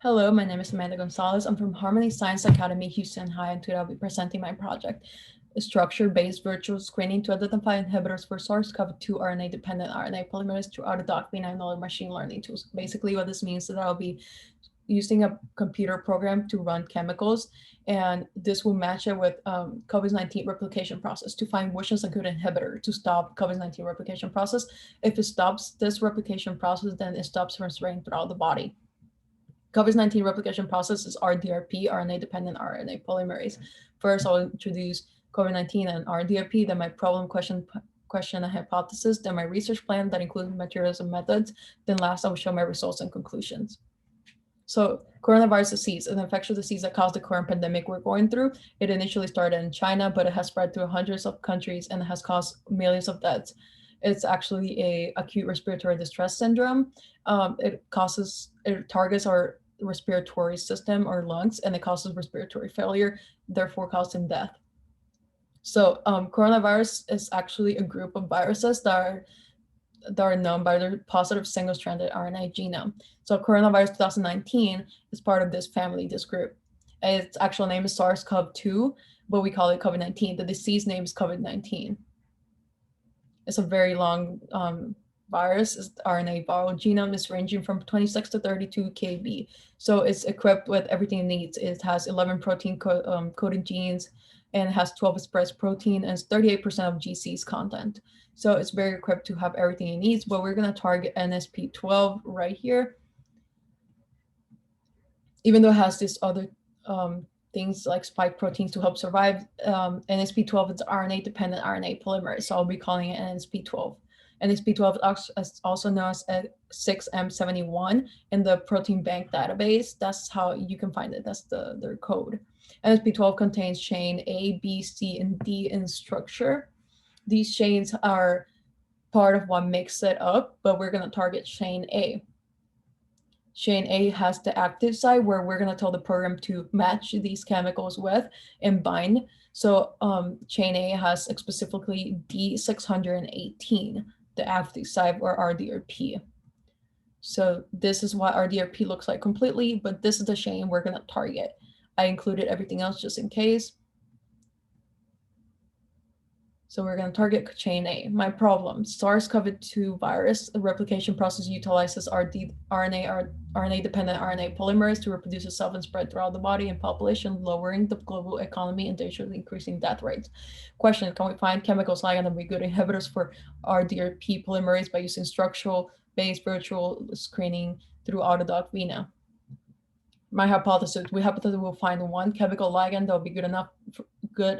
Hello, my name is Amanda Gonzalez. I'm from Harmony Science Academy, Houston High, and today I'll be presenting my project, a structure-based virtual screening to identify inhibitors for SARS-CoV-2 RNA-dependent RNA polymerase through AutoDoc-V9 and other machine learning tools. Basically, what this means is that I'll be using a computer program to run chemicals, and this will match it with COVID-19 replication process to find which is a good inhibitor to stop COVID-19 replication process. If it stops this replication process, then it stops from spreading throughout the body. COVID-19 replication process is RDRP, RNA-dependent RNA polymerase. First, I'll introduce COVID-19 and RDRP, then my problem question and hypothesis, then my research plan that includes materials and methods, then last I will show my results and conclusions. So coronavirus disease, an infectious disease that caused the current pandemic we're going through. It initially started in China, but it has spread through hundreds of countries and has caused millions of deaths. It's actually a acute respiratory distress syndrome. It targets our respiratory system or lungs, and it causes respiratory failure, therefore causing death. So coronavirus is actually a group of viruses that are known by their positive single-stranded RNA genome. So coronavirus 2019 is part of this family, this group. Its actual name is SARS-CoV-2, but we call it COVID-19. The disease name is COVID-19. It's a very long virus. Its RNA viral genome is ranging from 26 to 32 kb. So it's equipped with everything it needs. It has 11 protein coding genes, and it has 12 expressed protein, and it's 38% of GC's content. So it's very equipped to have everything it needs, but we're going to target NSP12 right here. Even though it has these other things like spike proteins to help survive, NSP12 is RNA-dependent RNA polymerase, so I'll be calling it NSP12. NSP12 is also known as 6M71 in the protein bank database. That's how you can find it. That's their code. NSP12 contains chain A, B, C, and D in structure. These chains are part of what makes it up, but we're going to target chain A. Chain A has the active site where we're going to tell the program to match these chemicals with and bind. So chain A has specifically D618, the active site, or RDRP. So this is what RDRP looks like completely, but this is the chain we're going to target. I included everything else just in case. So we're going to target chain A. My problem, SARS-CoV-2 virus, the replication process utilizes RNA-dependent RNA polymerase to reproduce itself and spread throughout the body and population, lowering the global economy and dangerously increasing death rates. Question, can we find chemicals ligand and be good inhibitors for RDRP polymerase by using structural-based virtual screening through AutoDoc-V9? My hypothesis, we will find one chemical ligand that will be good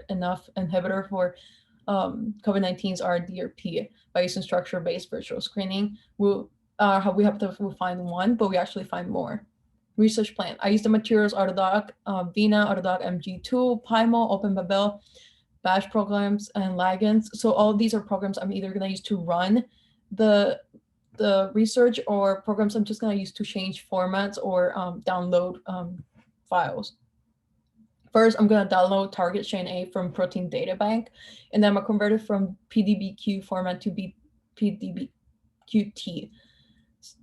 enough inhibitor for COVID-19's RDRP by using structure-based virtual screening. We'll find one, but we actually find more. Research plan. I use the materials AutoDoc, Vina, AutoDoc MG tool, PyMol, OpenBabel, batch programs, and ligands. So all of these are programs I'm either going to use to run the research, or programs I'm just going to use to change formats or download files. First, I'm going to download target chain A from Protein Data Bank, and then I'm going to convert it from PDBQ format to PDBQT.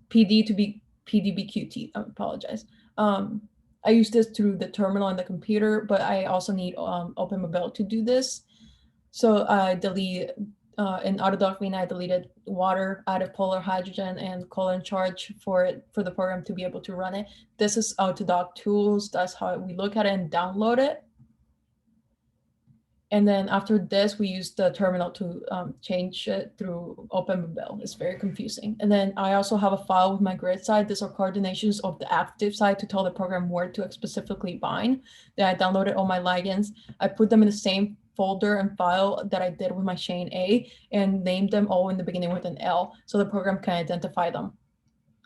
PD to be PDBQT, I apologize. I use this through the terminal on the computer, but I also need OpenBabel to do this. So I delete, in AutoDoc-V9, I deleted water, added polar hydrogen, and colon charge for the program to be able to run it. This is AutoDoc tools. That's how we look at it and download it. And then after this, we use the terminal to change it through OpenBabel. It's very confusing. And then I also have a file with my grid site. These are coordinations of the active site to tell the program where to specifically bind. Then I downloaded all my ligands. I put them in the same folder and file that I did with my chain A and named them all in the beginning with an L so the program can identify them.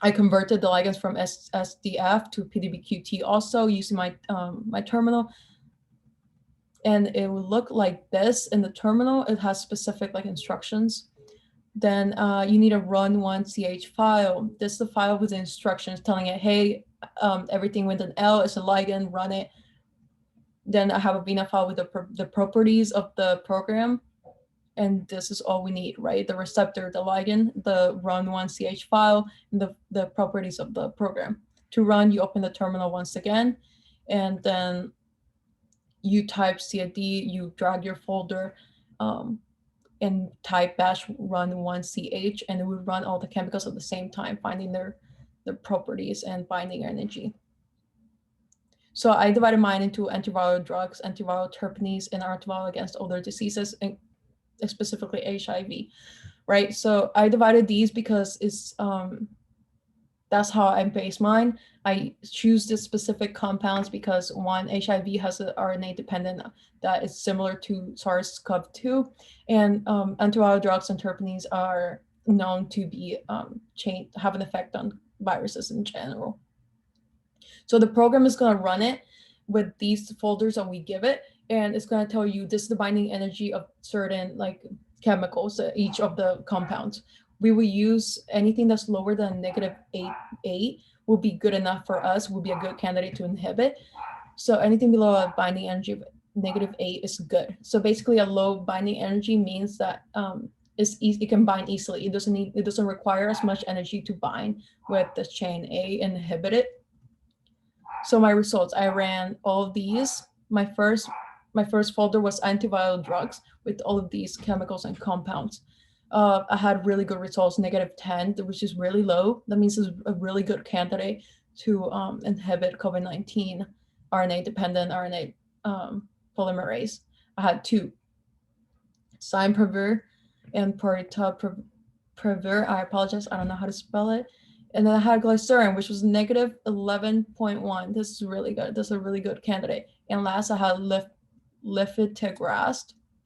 I converted the ligands from SDF to PDBQT also using my my terminal, and it will look like this in the terminal. It has specific instructions. Then you need a run1ch file. This is the file with the instructions telling it, hey, everything with an L is a ligand, run it. Then I have a Vina file with the properties of the program. And this is all we need, right? The receptor, the ligand, the run1ch file, and the properties of the program. to run, you open the terminal once again, and then you type cd, you drag your folder, and type bash run 1ch, and it would run all the chemicals at the same time, finding their properties and binding energy. So I divided mine into antiviral drugs, antiviral terpenes, and antiviral against other diseases, and specifically HIV, right? So I divided these because it's that's how I base mine. I choose the specific compounds because one, HIV has an RNA dependent that is similar to SARS-CoV-2, and antiviral drugs and terpenes are known to be have an effect on viruses in general. So the program is going to run it with these folders that we give it, and it's going to tell you this is the binding energy of certain like chemicals, each of the compounds. We will use anything that's lower than -8 will be good enough for us, will be a good candidate to inhibit. So anything below a binding energy of -8 is good. So basically a low binding energy means that it can bind easily. It doesn't require as much energy to bind with the chain A and inhibit it. So my results, I ran all of these. My first folder was antiviral drugs with all of these chemicals and compounds. I had really good results, -10, which is really low. That means it's a really good candidate to inhibit COVID-19 RNA-dependent RNA polymerase. I had 2, Symprevir and Previr. I apologize, I don't know how to spell it. And then I had glycerin, which was -11.1. This is really good. This is a really good candidate. And last, I had levetiracetam,